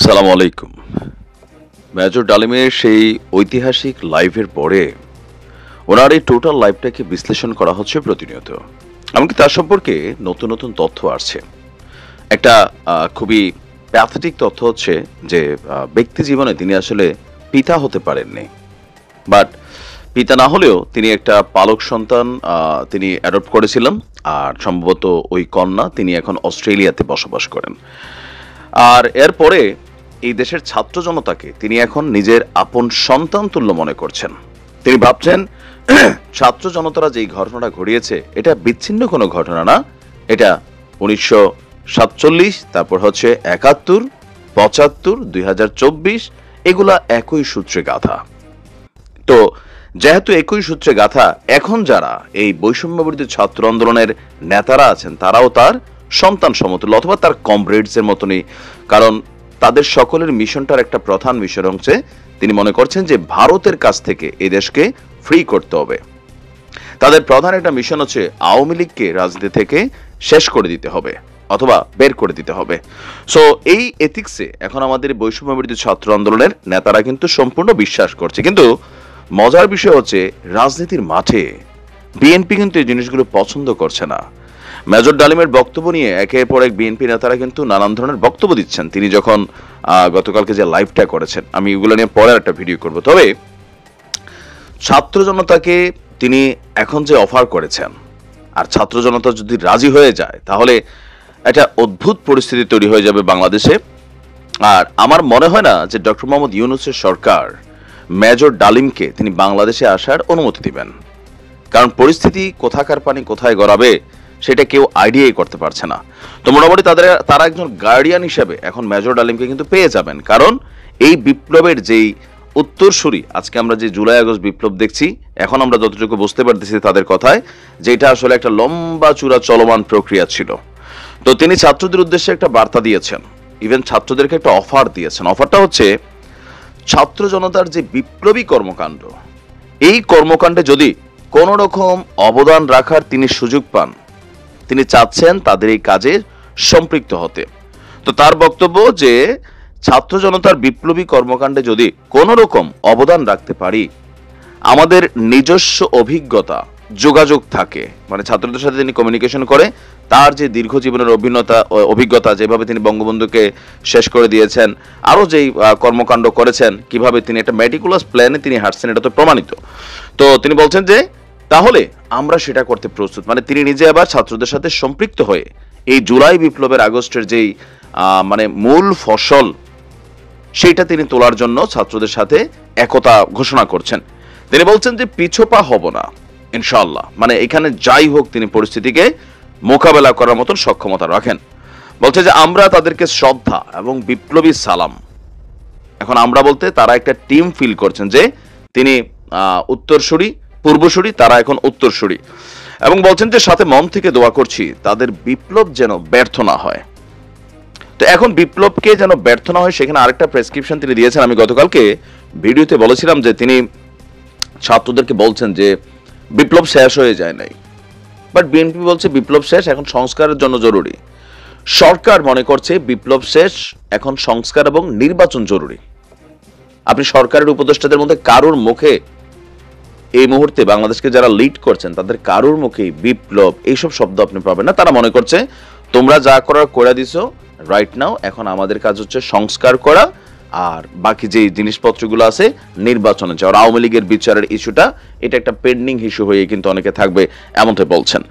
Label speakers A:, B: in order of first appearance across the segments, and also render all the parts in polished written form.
A: সালাম আলাইকুম। মেজর ডালিমের সেই ঐতিহাসিক লাইভের পরে ওনার এই টোটাল লাইভটাকে বিশ্লেষণ করা হচ্ছে প্রতিনিয়ত। এমনকি তার সম্পর্কে নতুন নতুন তথ্য আসছে। একটা খুবই প্যাথেটিক তথ্য হচ্ছে যে ব্যক্তি জীবনে তিনি আসলে পিতা হতে পারেননি, বাট পিতা না হলেও তিনি একটা পালক সন্তান তিনি অ্যাডপ্ট করেছিলেন। আর সম্ভবত ওই কন্যা তিনি এখন অস্ট্রেলিয়াতে বসবাস করেন। আর এরপরে এই দেশের ছাত্র জনতাকে তিনি এখন নিজের আপন সন্তান তুল্য মনে করছেন। তিনি ভাবছেন ছাত্র জনতারা যেই ঘটনাটা ঘটিয়েছে এটা বিচ্ছিন্ন কোনো ঘটনা না, এটা 1947, তারপর হচ্ছে 71, 75, 2024, এগুলা একই সূত্রে গাথা। তো যেহেতু একই সূত্রে গাথা, এখন যারা এই বৈষম্য বিরোধী ছাত্র আন্দোলনের নেতারা আছেন তারাও তার সন্তান সমতুল্য অথবা তার কমরেডস এর মতনই। কারণ তাদের সকলের মিশনটার একটা প্রধান মিশন হচ্ছে তিনি মনে করছেন যে ভারতের কাছ থেকে এই দেশকে ফ্রি করতে হবে। তাদের প্রধান একটা মিশন হচ্ছে আওয়ামী লীগকে রাজনীতি থেকে শেষ করে দিতে হবে অথবা বের করে দিতে হবে। সো এই এথিক্সে এখন আমাদের বৈষম্য বিরোধী ছাত্র আন্দোলনের নেতারা কিন্তু সম্পূর্ণ বিশ্বাস করছে। কিন্তু মজার বিষয় হচ্ছে রাজনীতির মাঠে বিএনপি কিন্তু এই জিনিসগুলো পছন্দ করছে না। মেজর ডালিমের বক্তব্য নিয়ে একের পর এক বিএনপি নেতারা কিন্তু নানান ধরনের বক্তব্য দিচ্ছেন। তিনি যখন গতকালকে যে লাইভটা করেছেন, আমি এগুলো নিয়ে পরে একটা ভিডিও করব। তবে ছাত্র জনতাকে তিনি এখন যে অফার করেছেন, আর ছাত্র জনতা যদি রাজি হয়ে যায় তাহলে একটা অদ্ভুত পরিস্থিতি তৈরি হয়ে যাবে বাংলাদেশে। আর আমার মনে হয় না যে ডক্টর মোহাম্মদ ইউনূসের সরকার মেজর ডালিমকে তিনি বাংলাদেশে আসার অনুমতি দিবেন। কারণ পরিস্থিতি কোথাকার পানি কোথায় গড়াবে সেটা কেউ আইডিয়াই করতে পারছে না। তো মোটামুটি তারা একজন গার্ডিয়ান হিসেবে এখন মেজর ডালিমকে কিন্তু পেয়ে যাবেন। কারণ এই বিপ্লবের যেই উত্তরসূরি, আজকে আমরা যে জুলাই আগস্ট বিপ্লব দেখছি, এখন আমরা যতটুকু বুঝতে পারতেছি তাদের কথায়, যেটা আসলে একটা লম্বা চূড়া চলমান প্রক্রিয়া ছিল। তো তিনি ছাত্রদের উদ্দেশ্যে একটা বার্তা দিয়েছেন, ইভেন ছাত্রদেরকে একটা অফার দিয়েছেন। অফারটা হচ্ছে ছাত্র জনতার যে বিপ্লবী কর্মকাণ্ড, এই কর্মকাণ্ডে যদি কোন রকম অবদান রাখার তিনি সুযোগ পান, তিনি চাচ্ছেন তাদের এই কাজে সম্পৃক্ত হতে। তো তার বক্তব্য যে ছাত্র জনতার বিপ্লবী কর্মকাণ্ডে যদি কোন রকম অবদান রাখতে পারি, আমাদের নিজস্ব অভিজ্ঞতা যোগাযোগ থাকে, মানে ছাত্রদের সাথে তিনি কমিউনিকেশন করে তার যে দীর্ঘ জীবনের অভিজ্ঞতা, যেভাবে তিনি বঙ্গবন্ধুকে শেষ করে দিয়েছেন, আরো যেই কর্মকাণ্ড করেছেন, কিভাবে তিনি একটা মেটিকুলাস প্ল্যানে তিনি হাঁটছেন, এটা তো প্রমাণিত। তো তিনি বলছেন যে তাহলে আমরা সেটা করতে প্রস্তুত। মানে তিনি নিজে আবার ছাত্রদের সাথে সম্পৃক্ত হয়ে এই জুলাই বিপ্লবের আগস্টের যেই মানে মূল ফসল, সেইটা তিনি তোলার জন্য ছাত্রদের সাথে একতা ঘোষণা করছেন। তিনি বলছেন যে পিছপা হব না ইনশাআল্লাহ, মানে এখানে যাই হোক তিনি পরিস্থিতিকে মোকাবেলা করার মতন সক্ষমতা রাখেন। বলছে যে আমরা তাদেরকে শ্রদ্ধা এবং বিপ্লবী সালাম, এখন আমরা বলতে তারা একটা টিম ফিল করছেন যে তিনি উত্তরসূরি, পূর্বসূরি, তারা এখন উত্তরসূরি, এবং বলছেন যে সাথে মন থেকে দোয়া করছি তাদের বিপ্লব যেন ব্যর্থ না হয়। তো এখন বিপ্লবকে যেন ব্যর্থ না হয় সেখানে আরেকটা প্রেসক্রিপশন তিনি দিয়েছেন। আমি গতকালকে ভিডিওতে বলেছিলাম যে তিনি ছাত্রদেরকে বলছেন যে বিপ্লব শেষ হয়ে যায় নাই, বাট বিএনপি বলছে বিপ্লব শেষ, এখন সংস্কারের জন্য জরুরি। সরকার মনে করছে বিপ্লব শেষ, এখন সংস্কার এবং নির্বাচন জরুরি। আপনি সরকারের উপদেষ্টাদের মধ্যে কারোর মুখে এই মুহূর্তে বাংলাদেশকে যারা লিড করছেন তাদের কারোর মুখেই বিপ্লব এইসব শব্দ আপনি পাবেন না। তারা মনে করছে তোমরা যা করার করে দিছো রাইট নাও, এখন আমাদের কাজ হচ্ছে সংস্কার করা, আর বাকি যে জিনিসপত্রগুলো আছে নির্বাচনে যাওয়ার। আওয়ামী লীগের বিচারের ইস্যুটা এটা একটা পেন্ডিং ইস্যু হয়ে কিন্তু অনেকে থাকবে এমনটাই বলছেন।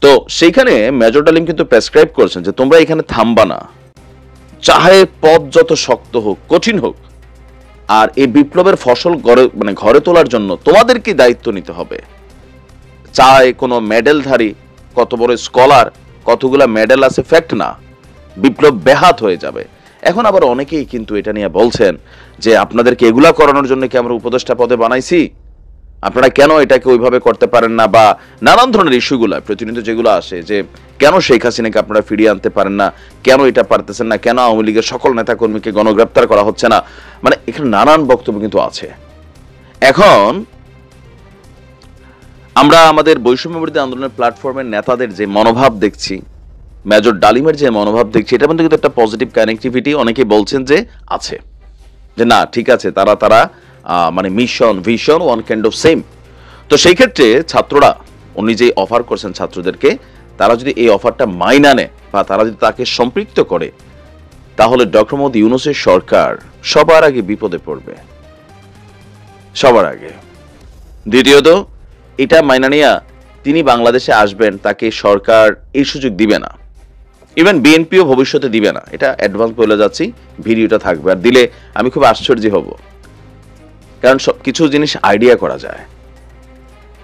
A: তো সেইখানে মেজর ডালিম কিন্তু প্রেসক্রাইব করছেন যে তোমরা এখানে থামবা না, চাহে পথ যত শক্ত হোক কঠিন হোক, আর এই বিপ্লবের ফসল ঘরে তোলার জন্য তোমাদেরকে দায়িত্ব নিতে হবে। চায় কোনো মেডেলধারী, কত বড় স্কলার, কতগুলা মেডেল আছে ফ্যাক্ট না, বিপ্লব ব্যাহাত হয়ে যাবে। এখন আবার অনেকেই কিন্তু এটা নিয়ে বলছেন যে আপনাদেরকে এগুলা করানোর জন্য কি আমরা উপদেষ্টা পদে বানাইছি, আপনারা কেন এটাকে ওইভাবে করতে পারেন না, বা নানান ধরনের ইস্যুগুলা প্রতিনিয়ত যেগুলো আসে যে কেন শেখ হাসিনাকে আপনারা ফিরিয়ে আনতে পারেন না, কেন এটা পারতেছেন না, কেন আওয়ামী লীগের সকল নেতাকর্মীকে গণগ্রেপ্তার করা হচ্ছে না, মানে এখানে নানান বক্তব্য কিন্তু আছে। এখন আমরা আমাদের বৈষম্য বিরোধী আন্দোলনের প্ল্যাটফর্মের নেতাদের যে মনোভাব দেখছি, মেজর ডালিমের যে মনোভাব দেখছি এটা মধ্যে কিন্তু একটা পজিটিভ কানেক্টিভিটি অনেকে বলছেন যে আছে, যে না ঠিক আছে, তারা তারা মানে mission vision one kind of same. তো সেই ক্ষেত্রে ছাত্ররা উনি যে অফার করছেন ছাত্রদেরকে, তারা যদি এই অফারটা মাইনা নেয় বা তারা যদি তাকে সম্পৃক্ত করে, তাহলে ডক্টর মোহাম্মদ ইউনূসের সরকার সবার আগে বিপদে পড়বে, সবার আগে। দ্বিতীয়ত, এটা মাইনা নিয়া তিনি বাংলাদেশে আসবেন, তাকে সরকার এই সুযোগ দিবে না, ইভেন বিএনপিও ভবিষ্যতে দিবে না, এটা অ্যাডভান্স বলে যাচ্ছি। ভিডিওটা থাকবে, আর দিলে আমি খুব আশ্চর্য হব, কারণ কিছু জিনিস আইডিয়া করা যায়।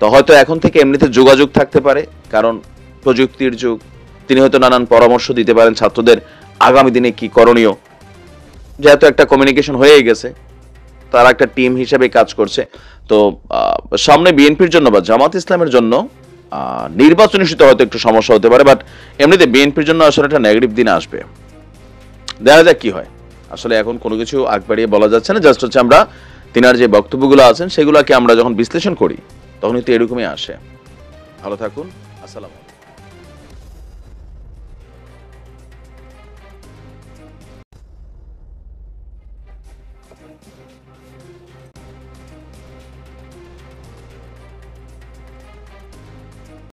A: তো হয়তো এখন থেকে এমনিতে যোগাযোগ থাকতে পারে, কারণ প্রযুক্তির যুগ। তিনি হয়তো নানান পরামর্শ দিতে পারেন ছাত্রদের আগামী দিনে কি করণীয়, যেহেতু একটা কমিউনিকেশন হয়ে গেছে, তারা একটা টিম হিসেবে কাজ করছে। তো সামনে বিএনপির জন্য বা জামাত ইসলামের জন্য নির্বাচন ইস্যুতে হয়তো একটু সমস্যা হতে পারে, বাট এমনিতে বিএনপির জন্য আসলে একটা নেগেটিভ দিন আসবে। দেখা যাক কি হয়। আসলে এখন কোনো কিছু আগ বাড়িয়ে বলা যাচ্ছে না, জাস্ট হচ্ছে আমরা তিনার যে বক্তব্যগুলো আছেন সেগুলোকে আমরা যখন বিশ্লেষণ করি তখন কিন্তু এরকমই আসে। ভালো থাকুন, আসসালাম।